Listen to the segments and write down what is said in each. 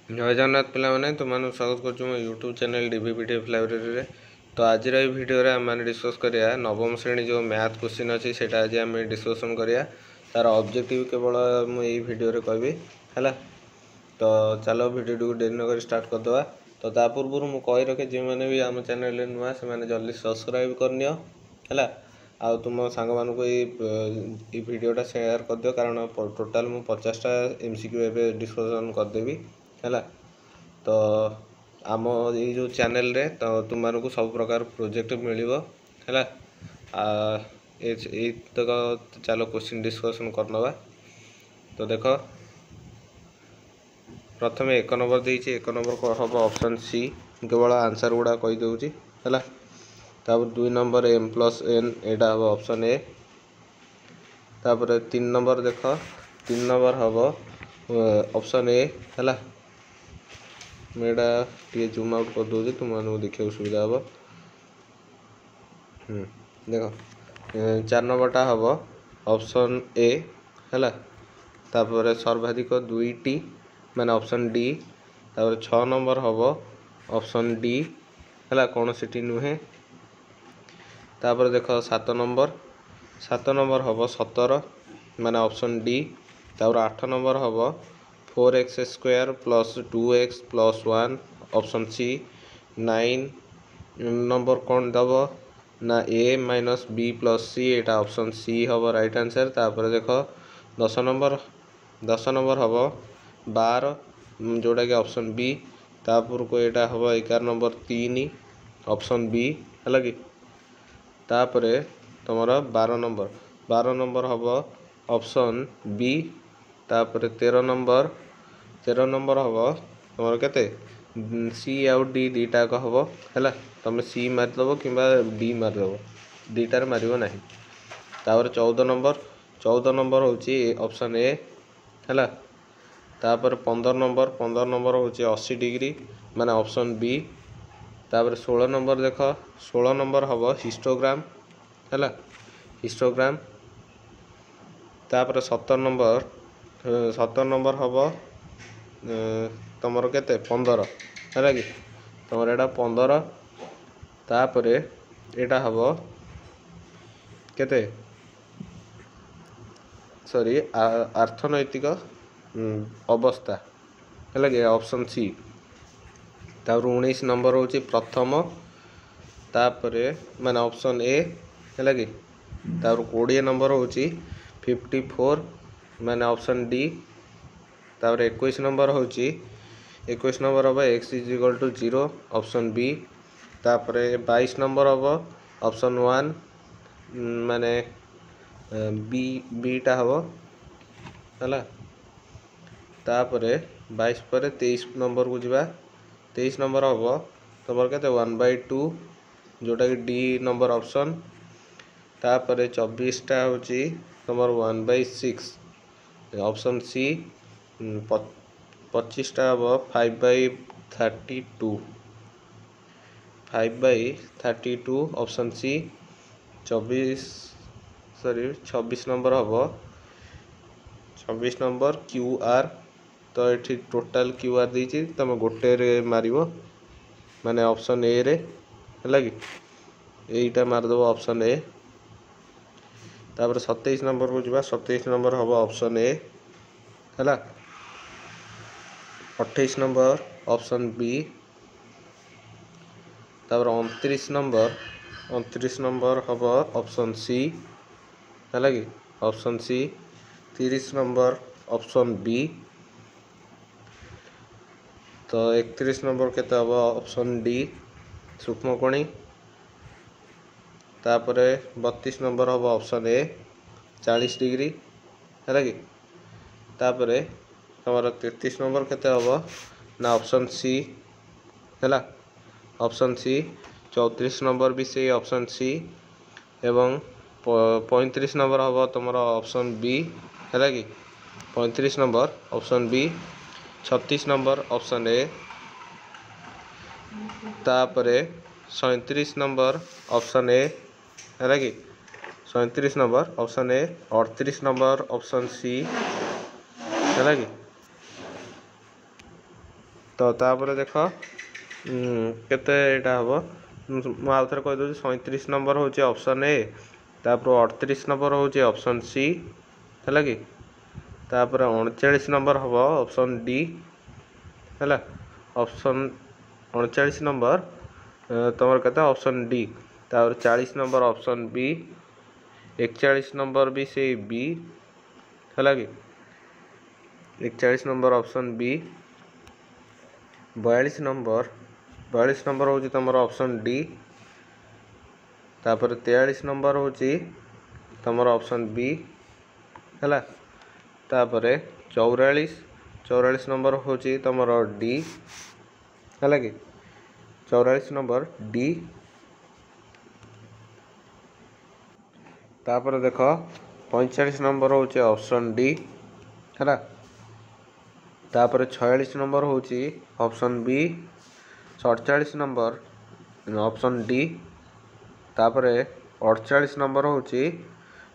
जय जगन्नाथ पे तुम स्वागत कर यूट्यूब चैनल डीबीपीडीएफ लाइब्रेरी रे। तो आज भिडियो आम डिस्कस करिया नवम श्रेणी जो मैथ क्वेश्चन अच्छी से आज आम डिस्कसन करिया तार ऑब्जेक्टिव केवल मुझे भिडियो रे कहबी है। तो चलो भिडियो डेरी नक स्टार्ट करदे। तो ता पूर्व मुझे कही रखे जो मैंने भी आम चैनल नुआ से जल्दी सब्सक्राइब करनियो है। आ तुम सांग मानक ये भिडियोटा शेयर कर दियो कारण टोटाल मु 50टा एमसीक्यू एवं डिस्कसन करदेवी है। तो आम ये जो चैनल रे तो तुम मानक सब प्रकार प्रोजेक्ट मिलिबो है। तक चलो क्वेश्चन डिस्कसन करनवा। तो देख प्रथम 1 नंबर देछि 1 नंबर को हम ऑप्शन सी केवल आंसर गुड़ा कही दउछि है। तापर 2 नंबर m+n एटा हम ऑप्शन ए। तापर 3 नंबर देख 3 नंबर हम ऑप्शन ए है। मेरा टे जूम आउट कर दूसरी तुम देखा सुविधा हम। देख 4 नंबरटा हम ऑप्शन ए है। तापर सर्वाधिक 2टी माने ऑप्शन डी। तापर 6 नंबर हम ऑप्शन डी है कौन सी नुहे। तापर देख 7 नंबर हम 17 माने ऑप्शन डी। तापर 8 नंबर हम 4x² + 2x + 1 option C. 9 number कौन दब ना a - b + c Etah option C हम राइट आंसर। तापर देख 10 नंबर हम 12 जोटा कि ऑप्शन बी। तापर को एटा हम 11 नंबर 3 ऑप्शन बी है कि। तापर तुमर 12 नंबर हम ऑप्शन बी। तापर 13 नंबर हम तुम के सी आउ डी दीटा हम है। तुम सी मारिदेव कि डी मारिदेव दीटार मार ना। तापर 14 नंबर हूँ ऑप्शन ए है। तापर 15 नंबर हूँ 80 डिग्री माने ऑप्शन बी। तापर 16 नंबर देख 16 नंबर हम हिस्टोग्राम है हिस्टोग्राम। तापर 17 नंबर हम तुमर के 15 है कि तुम एटा 15। तापर एटा हम के सॉरी अर्थनैतिक अवस्था है कि ऑप्शन सी। तापर 19 नंबर हूँ प्रथम तापर माने ऑप्शन ए है कि। तापर 20 नंबर हूँ 54 माने ऑप्शन डी। तापर 21 नंबर हूँ 21 नंबर हम x = 0 ऑप्शन बी। तापर 22 नंबर हम ऑप्शन 1 माने बीटा हम है। तापर 22 पर 23 नंबर को जीवा 23 नंबर हम तुम के 1/2 जोटा कि डी नंबर ऑप्शन। तापर 24टा हूँ तुम 1/6 ऑप्शन सी। 25टा हम 5/32 ऑप्शन सी। 26 नंबर हम 24 नंबर QR। तो ये टोटाल QR देती तुम गोटे मार माने ऑप्शन ए रे है कि यहीटा मारदेव ऑप्शन ए। तापर 27 नंबर को जीवा 27 नंबर हम ऑप्शन ए है। 28 नंबर ऑप्शन बी। तापर 29 नंबर हम ऑप्शन सी है कि option C. 30 number option B. तो 31 नंबर के हम ऑप्शन डी सूक्ष्मकोणी। तापर 32 नंबर हम ऑप्शन ए 40 डिग्री है कि। तापर तुम 33 नंबर के हम ना ऑप्शन सी है ऑप्शन सी। 34 नंबर भी से ऑप्शन सी एवं 35 नंबर हम तुम ऑप्शन बी है कि 35 number option B. 36 number option A. तापर 37 नंबर ऑप्शन ए है कि 37 number option A. 38 number option C है कि तो तापर देख केते एटा हम मु आउ थे कहीदे 37 नंबर हूँ ऑप्शन ए तापर 38 नंबर हूँ ऑप्शन सी है कि तापर 39 नंबर हम ऑप्शन डी है ऑप्शन 39 नंबर तुम कहते ऑप्शन डी तापर 40 नंबर ऑप्शन बी 41 नंबर भी से बी है कि 41 नंबर ऑप्शन बी 42 नंबर हूँ तुम ऑप्शन डी तापर 43 नंबर हूँ तुम ऑप्शन बी है तापर 44 नंबर हूँ तुम डी है कि 44 नंबर डी तापर देख 45 नंबर हूँ ऑप्शन डी है तापर 46 नंबर हूँ option B 47 number option D तापर 48 नंबर हूँ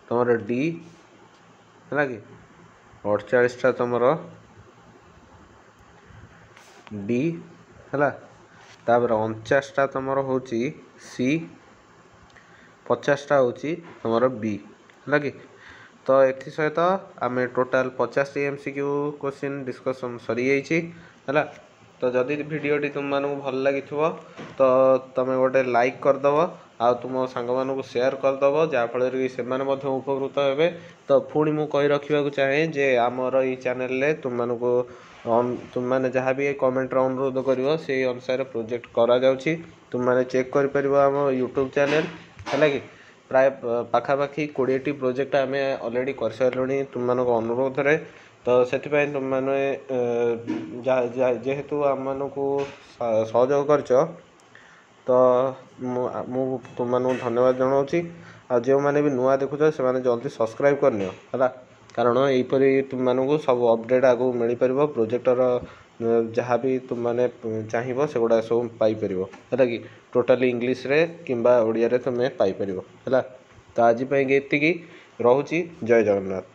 तुम डी है कि 48टा तुम डी है तापर 49टा तुम हूँ सी 50टा हूँ तुम बी है कि तो एथि सहित आम टोटाल 50 MCQ क्वेश्चन डिस्कसन सरी है तो जदि भिडटी तुम मानू भल लगी तो तुम गोटे लाइक करदेव आ तुम सांग मानू शेयर करदेव जहाँफल कि से उपकृत हे तो पुणी मु कही रखा चाहे जे आमर ये चैनल तुम मानू तुम मैंने जहाँ भी कमेंट अनुरोध कर से अनुसार प्रोजेक्ट करा तुम मैंने चेक कर आम यूट्यूब चैनल है कि प्राय पाखापाखि 20टी प्रोजेक्ट आम अलरेडी कर सारे तुम मानक अनुरोध रे तो से तुम मैंने जेहेतु आम मानक सहयोग कर तो मु तुम मानक धन्यवाद जनाऊँगी आ जो मैंने भी नुआ देखुच से मैंने जल्दी सब्सक्राइब करनी है कारण यहीपरी तुम मानक सब अपडेट आगू मिल पार प्रोजेक्टर जहाँ भी तुम मैंने चाहिए से गुड़ा सब पाइपर है कि टोटाली इंग्लीश रे किंबा ओडिया रे तुम्हें पाइपर है तो आज ये रोची जय जगन्नाथ।